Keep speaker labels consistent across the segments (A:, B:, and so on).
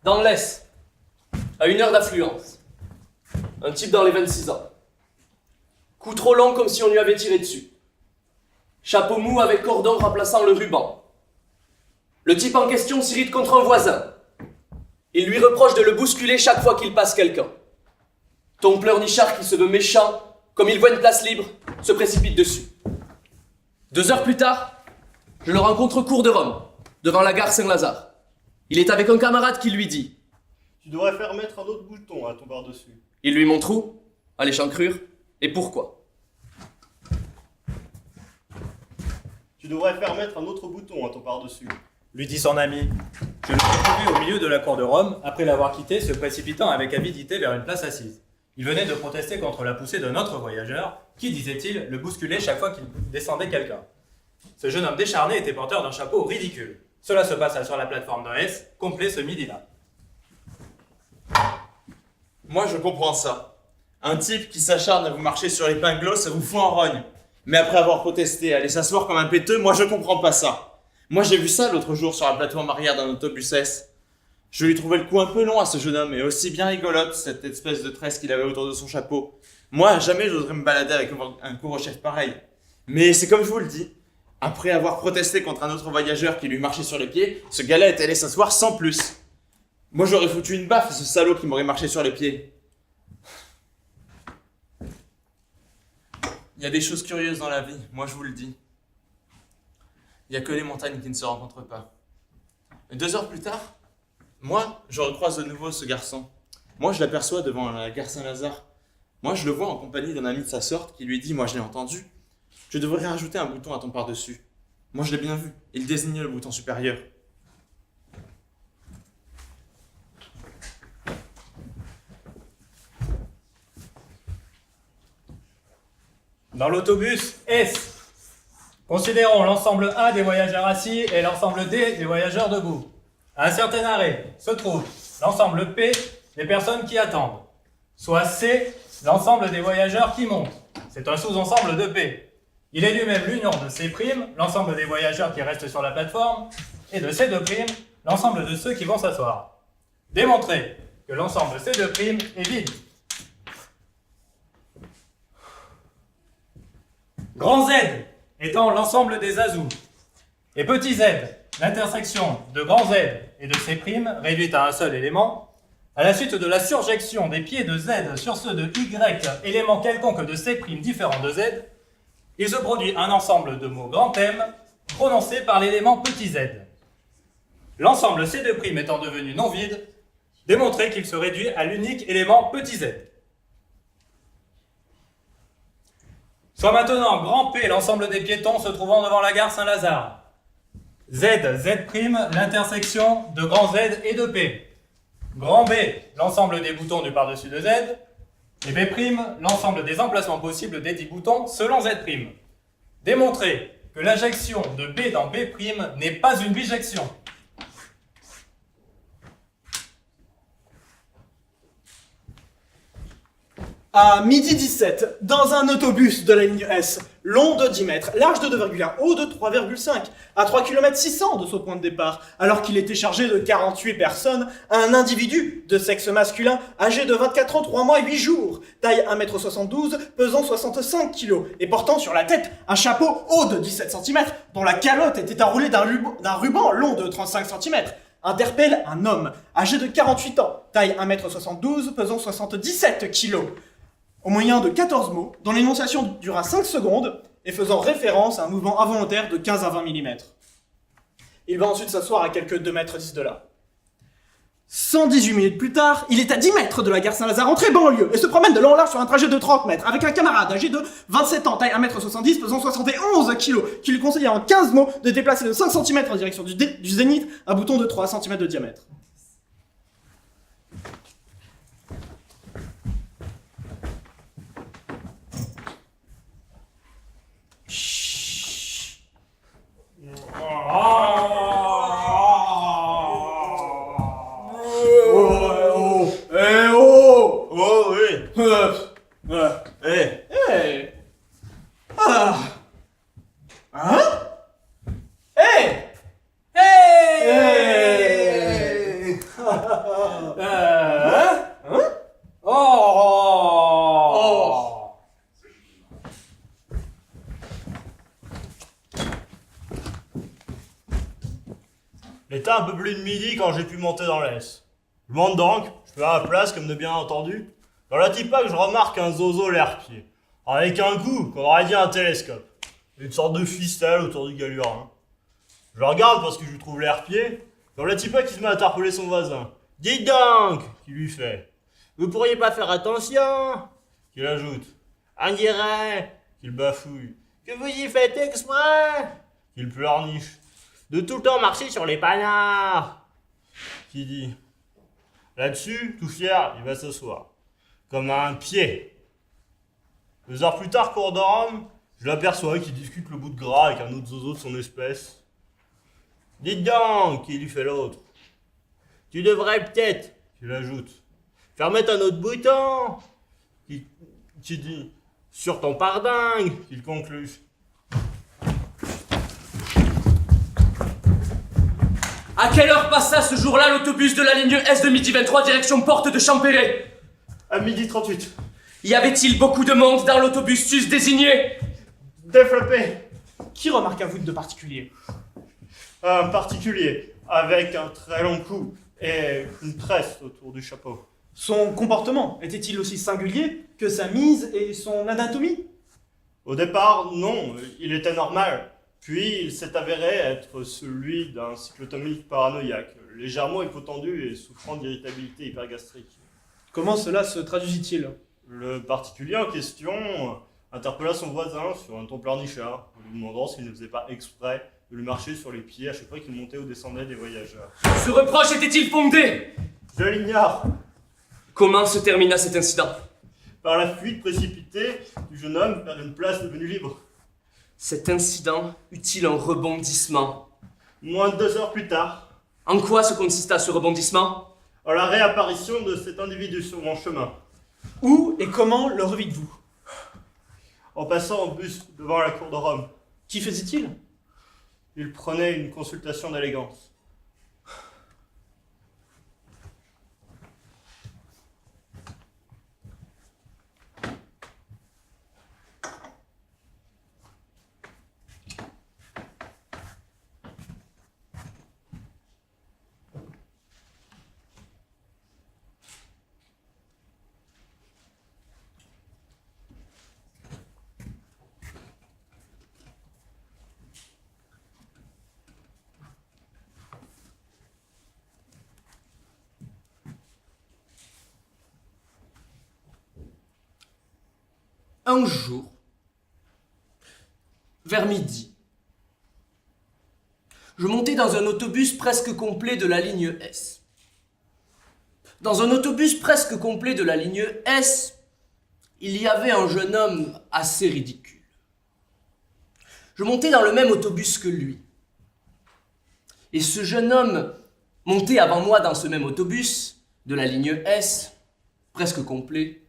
A: Dans l'Est, à 1 heure d'affluence, un type dans les 26 ans. Cou trop long comme si on lui avait tiré dessus. Chapeau mou avec cordon remplaçant le ruban. Le type en question s'irrite contre un voisin. Il lui reproche de le bousculer chaque fois qu'il passe quelqu'un. Ton pleurnichard qui se veut méchant, comme il voit une place libre, se précipite dessus. 2 heures plus tard, je le rencontre cours de Rome, devant la gare Saint-Lazare. Il est avec un camarade qui lui dit
B: « Tu devrais faire mettre un autre bouton à ton par-dessus. »
A: Il lui montre où, à l'échancrure, et pourquoi.
B: « Tu devrais faire mettre un autre bouton à ton par-dessus. »
C: Lui dit son ami. Je l'ai retrouvé au milieu de la cour de Rome, après l'avoir quitté, se précipitant avec avidité vers une place assise. Il venait de protester contre la poussée d'un autre voyageur, qui, disait-il, le bousculait chaque fois qu'il descendait quelqu'un. Ce jeune homme décharné était porteur d'un chapeau ridicule. Cela se passa sur la plateforme d'un S, complet ce midi-là.
D: Moi, je comprends ça. Un type qui s'acharne à vous marcher sur les pinglos, ça vous fout en rogne. Mais après avoir protesté, aller s'asseoir comme un péteux, moi, je comprends pas ça. Moi, j'ai vu ça l'autre jour sur la plateforme arrière d'un autobus S. Je lui trouvais le cou un peu long à ce jeune homme, et aussi bien rigolote, cette espèce de tresse qu'il avait autour de son chapeau. Moi, jamais j'oserais me balader avec un couvre-chef pareil. Mais c'est comme je vous le dis. Après avoir protesté contre un autre voyageur qui lui marchait sur les pieds, ce gars-là est allé s'asseoir sans plus. Moi, j'aurais foutu une baffe à ce salaud qui m'aurait marché sur les pieds. Il y a des choses curieuses dans la vie, moi je vous le dis. Il n'y a que les montagnes qui ne se rencontrent pas. Et 2 heures plus tard, moi, je recroise de nouveau ce garçon. Moi, je l'aperçois devant la gare Saint-Lazare. Moi, je le vois en compagnie d'un ami de sa sorte qui lui dit « Moi, je l'ai entendu. Tu devrais rajouter un bouton à ton par-dessus. » Moi, je l'ai bien vu. Il désignait le bouton supérieur.
C: Dans l'autobus S, considérons l'ensemble A des voyageurs assis et l'ensemble D des voyageurs debout. À un certain arrêt se trouve l'ensemble P des personnes qui attendent, soit C, l'ensemble des voyageurs qui montent. C'est un sous-ensemble de P. Il est lui-même l'union de C', l'ensemble des voyageurs qui restent sur la plateforme, et de C2', l'ensemble de ceux qui vont s'asseoir. Démontrer que l'ensemble C2' est vide. Grand Z étant l'ensemble des azous, et petit z, l'intersection de grand Z et de C' réduite à un seul élément, à la suite de la surjection des pieds de Z sur ceux de Y, élément quelconque de C' différent de Z, il se produit un ensemble de mots grand M prononcés par l'élément petit z. L'ensemble C2' étant devenu non vide, démontrez qu'il se réduit à l'unique élément petit z. Soit maintenant grand P l'ensemble des piétons se trouvant devant la gare Saint-Lazare. Z, Z', l'intersection de grand Z et de P. Grand B, l'ensemble des boutons du par-dessus de Z. Et B', l'ensemble des emplacements possibles des 10 boutons selon Z'. Démontrer que l'injection de B dans B' n'est pas une bijection.
E: À midi 17, dans un autobus de la ligne S, long de 10 mètres, large de 2,1, haut de 3,5, à 3 km 600 de son point de départ, alors qu'il était chargé de 48 personnes, un individu de sexe masculin, âgé de 24 ans, 3 mois et 8 jours, taille 1m72, pesant 65 kg, et portant sur la tête un chapeau haut de 17 cm, dont la calotte était enroulée d'un ruban long de 35 cm, interpelle un homme, âgé de 48 ans, taille 1m72, pesant 77 kg, au moyen de 14 mots, dont l'énonciation dura 5 secondes et faisant référence à un mouvement involontaire de 15 à 20 mm. Il va ensuite s'asseoir à quelques 2 mètres 10 de là. 118 minutes plus tard, il est à 10 mètres de la gare Saint-Lazare, entrée banlieue, et se promène de long en large sur un trajet de 30 mètres, avec un camarade âgé de 27 ans, taille 1m70, pesant 71 kg, qui lui conseille en 15 mots de déplacer de 5 cm en direction du zénith un bouton de 3 cm de diamètre.
D: Oh oui. Eh.
E: Hey! Ah! Hein? Hey! Hey!
C: Oh.
B: Il était un peu plus de midi quand j'ai pu monter dans l'S. Je monte donc, je fais à la place comme de bien entendu. Dans la tipac, je remarque un zozo l'air-pied, avec un goût qu'on aurait dit un télescope. Une sorte de ficelle autour du galurin. Je le regarde parce que je lui trouve l'air-pied. Dans la tipac, il se met à tarpeler son voisin. « Dis donc !» qu'il lui fait. « Vous pourriez pas faire attention !» qu'il ajoute. « On dirait !» qu'il bafouille. « Que vous y faites exprès !» qu'il pleurniche. « De tout le temps marcher sur les panards !» qui dit. Là-dessus, tout fier, il va s'asseoir. Comme un pied. 2 heures plus tard, cours de Rome, je l'aperçois qui discute le bout de gras avec un autre zozo de son espèce. « Dites donc !» qu'il lui fait l'autre. « Tu devrais peut-être, » qu'il ajoute, « faire mettre un autre bouton !» qui dit. « Sur ton pardingue !» qu'il conclut.
A: À quelle heure passa ce jour-là l'autobus de la ligne S de midi 23 direction Porte de Champéret?
B: À midi 38.
A: Y avait-il beaucoup de monde dans l'autobus sus désigné?
B: Développé.
E: Qui remarqua-vous de particulier?
B: Un particulier, avec un très long cou et une tresse autour du chapeau.
E: Son comportement était-il aussi singulier que sa mise et son anatomie?
B: Au départ, non, il était normal. Puis, il s'est avéré être celui d'un cyclotomique paranoïaque, légèrement hypotendu et souffrant d'irritabilité hypergastrique.
E: Comment cela se traduisit-il?
B: Le particulier en question interpella son voisin sur un ton pleurnichard, en lui demandant s'il ne faisait pas exprès de lui marcher sur les pieds à chaque fois qu'il montait ou descendait des voyageurs.
A: Ce reproche était-il fondé?
B: Je l'ignore.
A: Comment se termina cet incident?
B: Par la fuite précipitée du jeune homme vers une place devenue libre.
A: Cet incident eut-il un rebondissement?
B: Moins de 2 heures plus tard,
A: En quoi se consista ce rebondissement?
B: à la réapparition de cet individu sur mon chemin,
E: Où et comment le revîtes-vous?
B: en passant en bus devant la cour de Rome.
E: Qui faisait-il?
B: Il prenait une consultation d'élégance.
A: Un jour, vers midi, je montais dans un autobus presque complet de la ligne S. Dans un autobus presque complet de la ligne S, il y avait un jeune homme assez ridicule. Je montais dans le même autobus que lui. Et ce jeune homme montait avant moi dans ce même autobus de la ligne S, presque complet,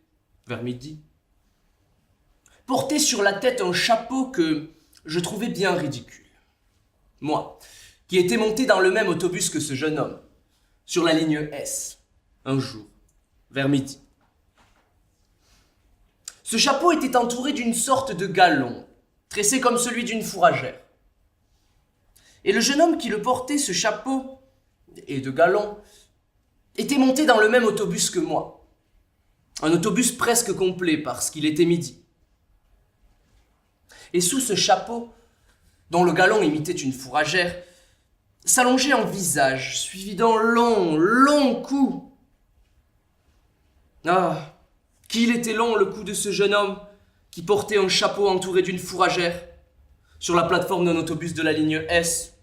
A: vers midi, portait sur la tête un chapeau que je trouvais bien ridicule. Moi, qui étais monté dans le même autobus que ce jeune homme, sur la ligne S, un jour, vers midi. Ce chapeau était entouré d'une sorte de galon, tressé comme celui d'une fourragère. Et le jeune homme qui le portait, ce chapeau et de galon, était monté dans le même autobus que moi. Un autobus presque complet parce qu'il était midi. Et sous ce chapeau, dont le galon imitait une fourragère, s'allongeait un visage suivi d'un long cou. Ah, qu'il était long le cou de ce jeune homme qui portait un chapeau entouré d'une fourragère sur la plateforme d'un autobus de la ligne S,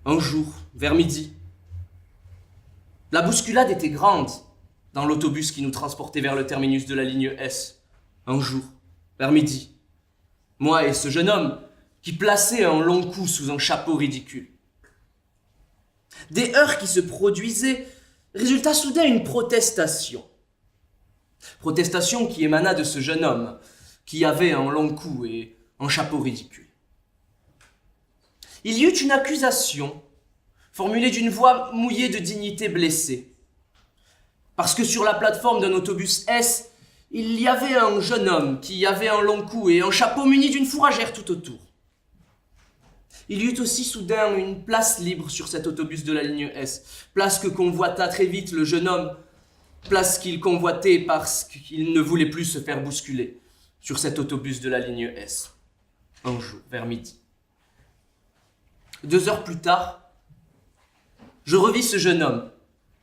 A: un jour, vers midi. La bousculade était grande dans l'autobus qui nous transportait vers le terminus de la ligne S, un jour, vers midi. Moi et ce jeune homme qui plaçait un long cou sous un chapeau ridicule. Des heurts qui se produisaient résulta soudain une protestation. Protestation qui émana de ce jeune homme qui avait un long cou et un chapeau ridicule. Il y eut une accusation formulée d'une voix mouillée de dignité blessée. Parce que sur la plateforme d'un autobus S, il y avait un jeune homme qui avait un long cou et un chapeau muni d'une fourragère tout autour. Il y eut aussi soudain une place libre sur cet autobus de la ligne S, place que convoita très vite le jeune homme, place qu'il convoitait parce qu'il ne voulait plus se faire bousculer sur cet autobus de la ligne S. Un jour, vers midi. 2 heures plus tard, je revis ce jeune homme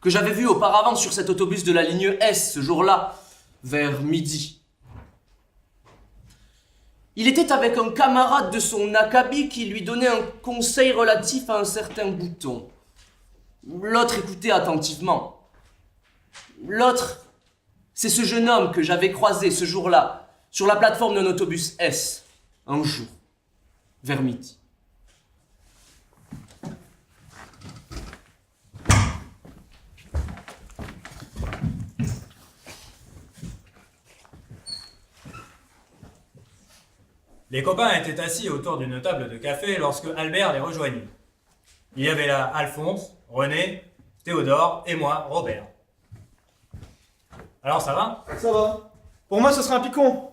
A: que j'avais vu auparavant sur cet autobus de la ligne S ce jour-là, vers midi. Il était avec un camarade de son acabit qui lui donnait un conseil relatif à un certain bouton. L'autre écoutait attentivement. L'autre, c'est ce jeune homme que j'avais croisé ce jour-là sur la plateforme d'un autobus S, un jour, vers midi.
C: Les copains étaient assis autour d'une table de café lorsque Albert les rejoignit. Il y avait là Alphonse, René, Théodore et moi, Robert. Alors ça va?
E: Ça va. Pour moi, ce sera un picon.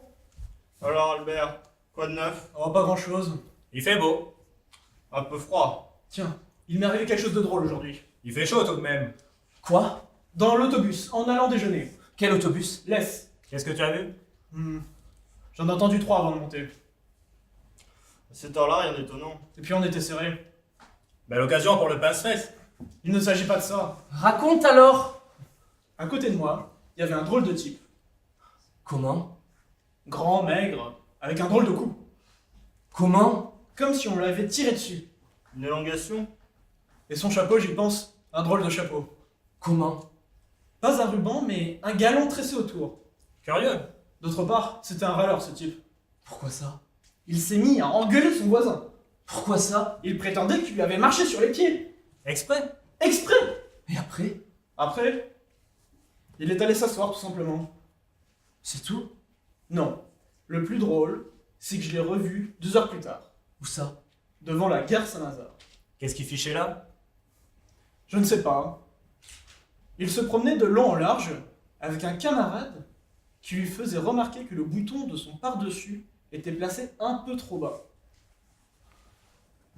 B: Alors Albert, quoi de neuf?
E: Oh, pas grand-chose.
C: Il fait beau.
B: Un peu froid.
E: Tiens, il m'est arrivé quelque chose de drôle aujourd'hui.
C: Il fait chaud tout de même.
A: Quoi?
E: Dans l'autobus, en allant déjeuner.
A: Quel autobus?
E: Laisse.
C: Qu'est-ce que tu as vu?
E: J'en ai entendu 3 avant de monter.
B: À cette heure-là, rien d'étonnant.
E: Et puis on était serrés.
C: Belle occasion pour le pince-fesse.
E: Il ne s'agit pas de ça.
A: Raconte alors!
E: À côté de moi, il y avait un drôle de type.
A: Comment?
E: Grand, maigre, avec un drôle de cou.
A: Comment?
E: Comme si on l'avait tiré dessus.
B: Une élongation?
E: Et son chapeau, j'y pense, un drôle de chapeau.
A: Comment?
E: Pas un ruban, mais un galon tressé autour.
C: Curieux.
E: D'autre part, c'était un râleur, ce type.
A: Pourquoi ça?
E: Il s'est mis à engueuler son voisin.
A: Pourquoi ça?
E: Il prétendait qu'il lui avait marché sur les pieds.
C: Exprès.
E: Exprès.
A: Et après?
E: Après, il est allé s'asseoir, tout simplement.
A: C'est tout?
E: Non. Le plus drôle, c'est que je l'ai revu 2 heures plus tard,
A: Où ça?
E: devant la gare Saint-Lazare.
C: Qu'est-ce qu'il fichait là?
E: Je ne sais pas. Il se promenait de long en large avec un camarade qui lui faisait remarquer que le bouton de son par-dessus était placé un peu trop bas.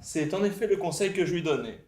D: C'est en effet le conseil que je lui donnais.